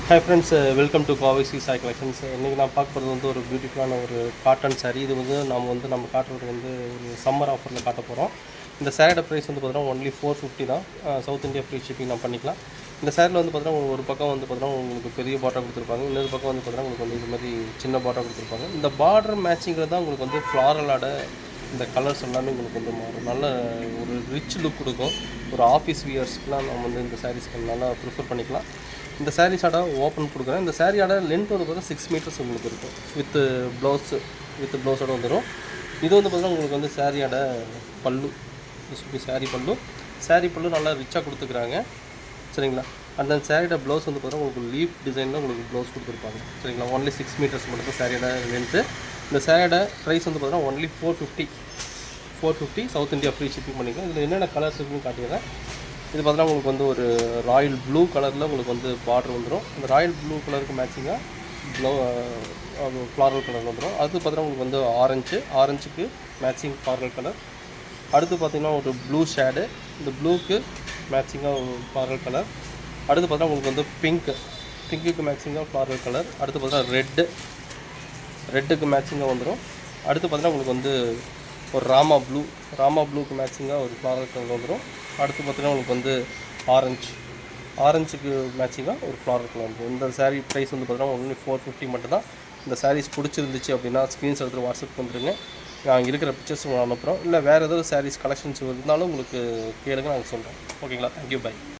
Hi friends, welcome to Kovai Sai collections. இன்றைக்கி நான் பார்க்க போகிறது வந்து ஒரு பியூட்டிஃபுல்லான ஒரு காட்டன் saree. இது வந்து நம்ம காட்டுறது வந்து ஒரு சம்மர் ஆஃபரில் காட்ட போகிறோம். இந்த சாரியோட ப்ரைஸ் வந்து பார்த்தீங்கன்னா ஒன்லி 450 தான். சவுத் இந்தியா ஃப்ரீ ஷிப்பிங் நம்ம பண்ணிக்கலாம். இந்த சாரியில் வந்து பார்த்தீங்கன்னா ஒரு பக்கம் வந்து பார்த்தீங்கன்னா உங்களுக்கு பெரிய பார்டர் கொடுத்துருப்பாங்க, இன்னொரு பக்கம் வந்து பார்த்தீங்கன்னா உங்களுக்கு வந்து இது மாதிரி சின்ன பார்டர் கொடுத்துருப்பாங்க. இந்த பார்டர் மேட்சிங்கிறது தான் உங்களுக்கு வந்து ஃப்ளாரலோட இந்த கலர்ஸ் எல்லாமே உங்களுக்கு வந்து மாறும். நல்ல ஒரு ரிச் லுக் கொடுக்கும். ஒரு ஆஃபீஸ் வியர்ஸ்க்குலாம் நம்ம வந்து இந்த சாரீஸ்க்கு நல்லா ப்ரிஃபர் பண்ணிக்கலாம். இந்த சாரீஸோட ஓப்பன் கொடுக்குறேன். இந்த சாரியோட லென்த் வந்து பார்த்தீங்கன்னா 6 மீட்டர்ஸ் உங்களுக்கு இருக்கும். வித் ப்ளவுஸோட வந்துடும். இது வந்து பார்த்தீங்கன்னா உங்களுக்கு வந்து சாரியோட பல்லு, சாரி பல்லு நல்லா ரிச்சாக கொடுத்துக்கிறாங்க. சரிங்களா? அந்த சாரியோட ப்ளவுஸ் வந்து பார்த்தீங்கன்னா உங்களுக்கு லீஃப் டிசைனில் உங்களுக்கு ப்ளவுஸ் கொடுத்துருப்பாங்க. சரிங்களா? ஒன்லி 6 மீட்டர்ஸ் மட்டும் தான் சாரியோட லென்த்து. இந்த சாரியோட ப்ரைஸ் வந்து பார்த்தீங்கன்னா only 450 south India free shipping பண்ணிக்கலாம். இதில் என்னென்ன கலர்ஸ் இருக்குன்னு காட்டிடுறேன். இது பார்த்தீங்கன்னா உங்களுக்கு வந்து ஒரு ராயல் ப்ளூ கலரில் உங்களுக்கு வந்து பார்டர் வந்துடும். அந்த ராயல் ப்ளூ கலருக்கு மேட்சிங்காக ஃப்ளாரல் கலர் வந்துடும். அடுத்து பார்த்தீங்கன்னா உங்களுக்கு வந்து ஆரஞ்சுக்கு மேட்சிங் ஃப்ளாரல் கலர். அடுத்து பார்த்திங்கன்னா ஒரு ப்ளூ ஷேடு, இந்த ப்ளூக்கு மேட்சிங்காக ஒரு ஃப்ளாரல் கலர். அடுத்து பார்த்தீங்கன்னா உங்களுக்கு வந்து பிங்க்குக்கு மேட்சிங்காக ஃப்ளாரல் கலர். அடுத்து பார்த்தீங்கன்னா ரெட்டுக்கு மேட்சிங்காக வந்துடும். அடுத்து பார்த்தீங்கன்னா உங்களுக்கு வந்து ஒரு ராமா ப்ளூக்கு மேட்சிங்காக ஒரு ஃப்ளாரல் கலர் வந்துடும். அடுத்து பார்த்தீங்கன்னா உங்களுக்கு வந்து ஆரஞ்சுக்கு மேட்சிங்காக ஒரு ஃப்ளாரல் கலர் வந்துடும். இந்த சாரீ ப்ரைஸ் வந்து பார்த்தீங்கன்னா ஒன்லி 450 மட்டும் தான். இந்த சாரீஸ் பிடிச்சிருந்துச்சு அப்படின்னா ஸ்க்ரீன்ஷாட் எடுத்து வாட்ஸ்அப் வந்துடுங்க. நாங்கள் இருக்கிற பிக்சர்ஸ் அனுப்புகிறோம். இல்லை வேறு ஏதாவது சாரீஸ் கலெக்ஷன்ஸ் இருந்தாலும் உங்களுக்கு கேளுங்க, நாங்கள் சொல்கிறோம். ஓகேங்களா? Thank you, by.